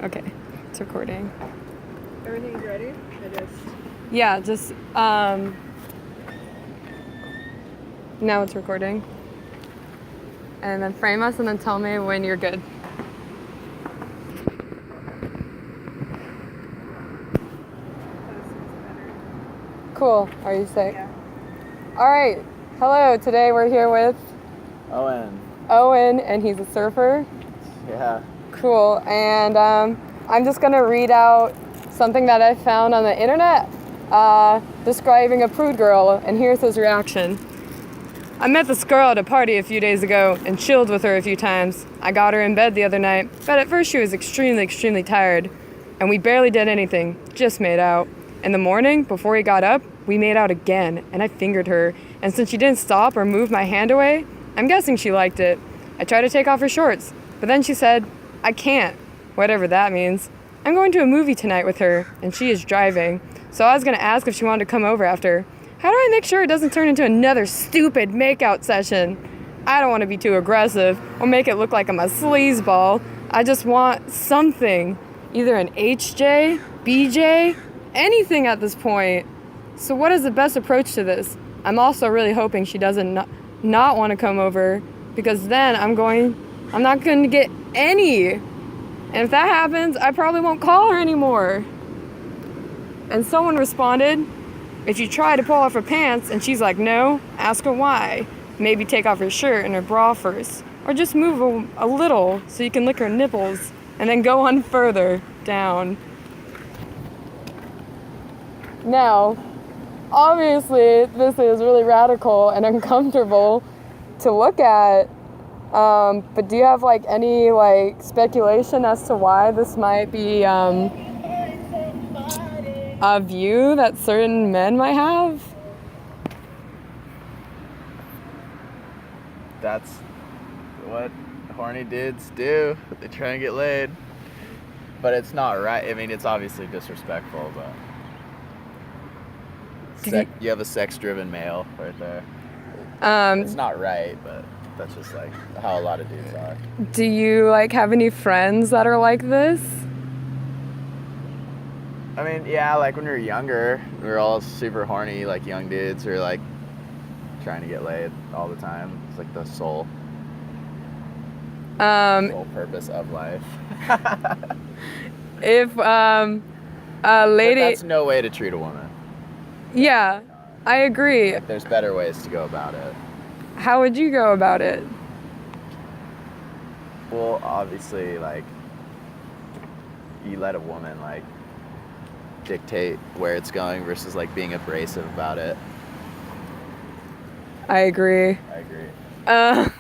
Okay, it's recording. Everything's ready? Yeah, just, now it's recording. And then frame us and then tell me when you're good. Cool. Are you sick? Yeah. All right. Hello. Today we're here with Owen, and he's a surfer. Yeah. Cool. And I'm just going to read out something that I found on the internet describing a prude girl, and here's his reaction. I met this girl at a party a few days ago and chilled with her a few times. I got her in bed the other night, but at first she was extremely tired, and we barely did anything, just made out. In the morning, before he got up, we made out again, and I fingered her, and since she didn't stop or move my hand away, I'm guessing she liked it. I tried to take off her shorts, but then she said, I can't, whatever that means. I'm going to a movie tonight with her, and she is driving, so I was going to ask if she wanted to come over after. How do I make sure it doesn't turn into another stupid makeout session? I don't want to be too aggressive or make it look like I'm a sleazeball. I just want something, either an HJ, BJ, anything at this point. So what is the best approach to this? I'm also really hoping she doesn't not want to come over, because then I'm not going to get any. And if that happens, I probably won't call her anymore. And someone responded, if you try to pull off her pants and she's like, no, ask her why. Maybe take off her shirt and her bra first. Or just move a little so you can lick her nipples and then go on further down. Now, obviously, this is really radical and uncomfortable to look at. But do you have any speculation as to why this might be a view that certain men might have? That's what horny dudes do. They try and get laid. But it's not right. I mean, it's obviously disrespectful, but you have a sex-driven male right there. It's not right, but that's just how a lot of dudes are. Do you have any friends that are like this? I mean, yeah, when we were younger, we were all super horny, young dudes who are trying to get laid all the time. It's the sole purpose of life. If a lady... But that's no way to treat a woman. Yeah, I agree. There's better ways to go about it. How would you go about it? Well, obviously, you let a woman, dictate where it's going versus, being abrasive about it. I agree. What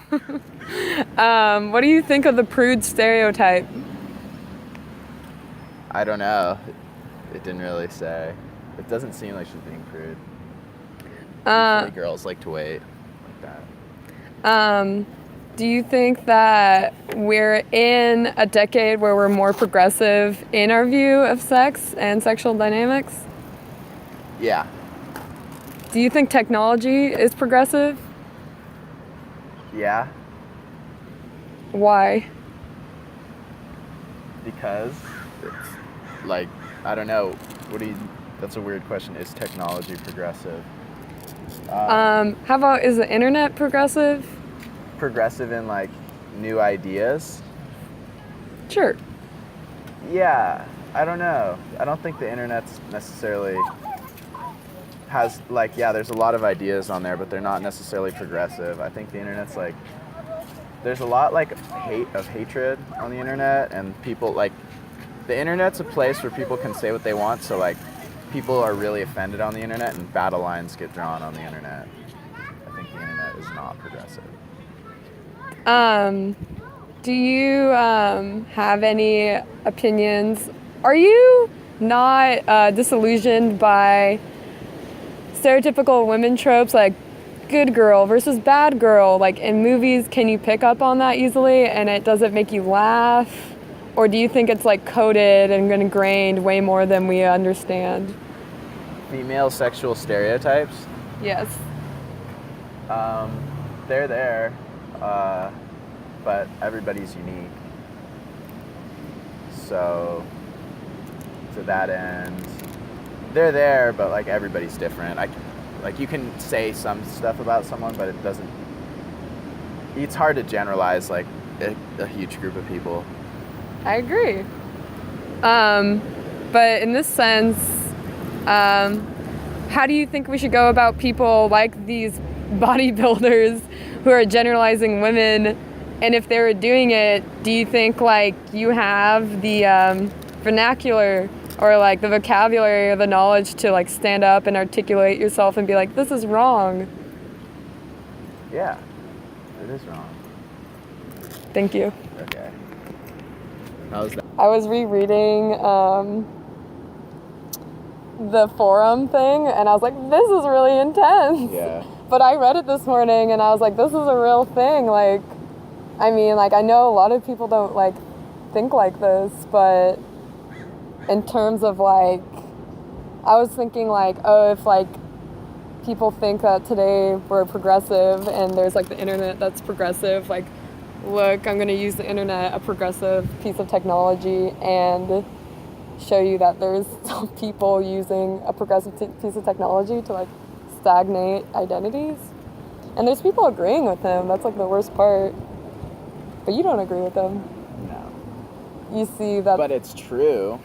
do you think of the prude stereotype? I don't know. It didn't really say. It doesn't seem like she's being prude. Usually girls like to wait like that. Do you think that we're in a decade where we're more progressive in our view of sex and sexual dynamics? Yeah. Do you think technology is progressive? Yeah. Why? Because it's I don't know. That's a weird question. Is technology progressive? How about, is the internet progressive? Progressive in new ideas? Sure. Yeah, I don't know. I don't think the internet's necessarily has there's a lot of ideas on there, but they're not necessarily progressive. I think the internet's there's a lot hatred on the internet, and people the internet's a place where people can say what they want, so people are really offended on the internet and battle lines get drawn on the internet. I think the internet is not progressive. Do you have any opinions? Are you not disillusioned by stereotypical women tropes like good girl versus bad girl? In movies, can you pick up on that easily and it doesn't make you laugh? Or do you think it's coded and ingrained way more than we understand? Female sexual stereotypes? Yes. They're there. But everybody's unique. So to that end, they're there, but like everybody's different. Like you can say some stuff about someone, but it doesn't. It's hard to generalize like a huge group of people. I agree. But in this sense, how do you think we should go about people like these bodybuilders who are generalizing women? And if they were doing it, do you think like you have the vernacular or like the vocabulary or the knowledge to like stand up and articulate yourself and be like, this is wrong? Yeah, it is wrong. Thank you. Okay. How's that? I was rereading the forum thing, and I was like, this is really intense. Yeah. But I read it this morning, and I was like, this is a real thing. Like, I mean, like, I know a lot of people don't, like, think like this, but in terms of, like, I was thinking, like, oh, if, like, people think that today we're progressive, and there's, like, the internet that's progressive, like, look, I'm going to use the internet, a progressive piece of technology, and show you that there's some people using a progressive piece of technology to like stagnate identities. And there's people agreeing with him. That's like the worst part. But you don't agree with him. No. You see that. But it's true.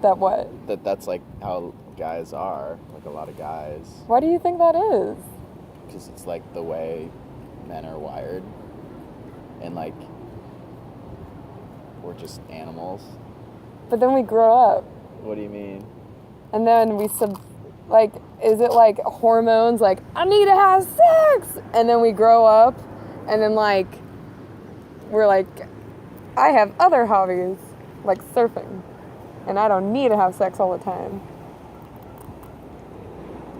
That what? That's like how guys are. Like a lot of guys. Why do you think that is? Because it's like the way men are wired. And like, we're just animals. But then we grow up. What do you mean? And then we like, is it like hormones? Like, I need to have sex! And then we grow up, and then like, we're like, I have other hobbies, like surfing. And I don't need to have sex all the time.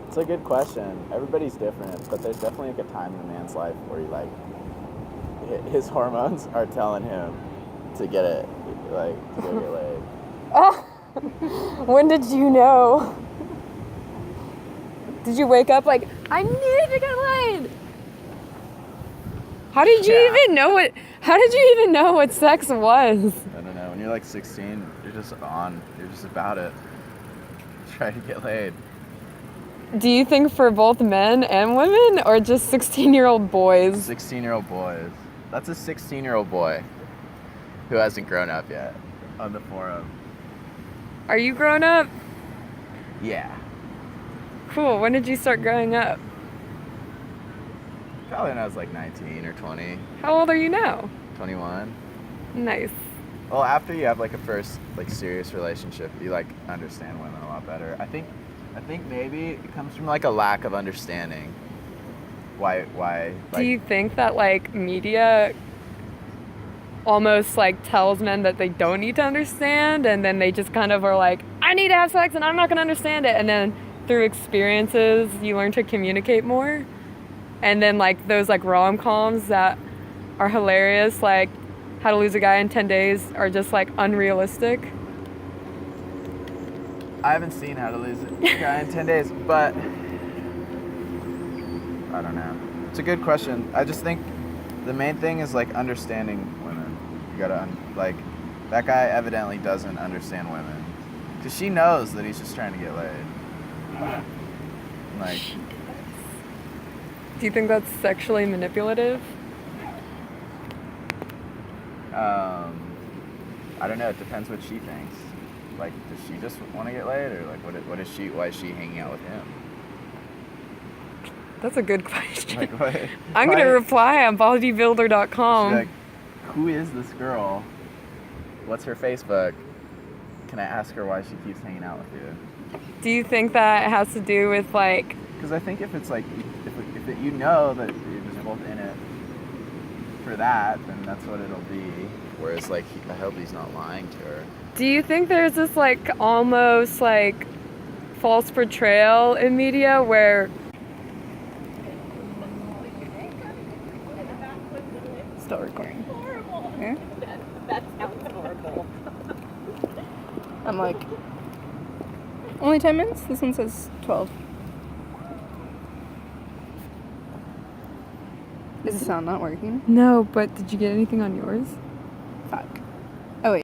It's a good question. Everybody's different, but there's definitely like a time in a man's life where he like, his hormones are telling him to get it, like, to go get laid. When did you know? Did you wake up like, I need to get laid? How did you even know what sex was? I don't know. When you're like 16, you're just about it. Try to get laid. Do you think for both men and women, or just 16-year-old boys? 16-year-old boys. That's a 16-year-old boy who hasn't grown up yet on the forum. Are you grown up? Yeah. Cool. When did you start growing up? Probably when I was like 19 or 20. How old are you now? 21. Nice. Well, after you have like a first like serious relationship, you like understand women a lot better. I think maybe it comes from like a lack of understanding. Why like, do you think that like media almost like tells men that they don't need to understand, and then they just kind of are like, I need to have sex and I'm not going to understand it, and then through experiences you learn to communicate more? And then like those like rom-coms that are hilarious, like How to Lose a Guy in 10 Days, are just like unrealistic? I haven't seen How to Lose a Guy in 10 Days, but I don't know. It's a good question. I just think the main thing is like understanding women. You gotta like, that guy evidently doesn't understand women, because she knows that he's just trying to get laid. Like, Do you think that's sexually manipulative? I don't know. It depends what she thinks. Like, does she just want to get laid, or like, why is she hanging out with him? That's a good question. Like, what? I'm going to reply on bodybuilder.com. Like, who is this girl? What's her Facebook? Can I ask her why she keeps hanging out with you? Do you think that has to do with like... Because I think if it's like, if you know that you're just both in it for that, then that's what it'll be. Whereas like, I hope he's not lying to her. Do you think there's this like almost like false portrayal in media where... Still recording. Yeah? That sounds horrible. I'm like, only 10 minutes? This one says 12. Is the sound not working? No, but did you get anything on yours? Fuck.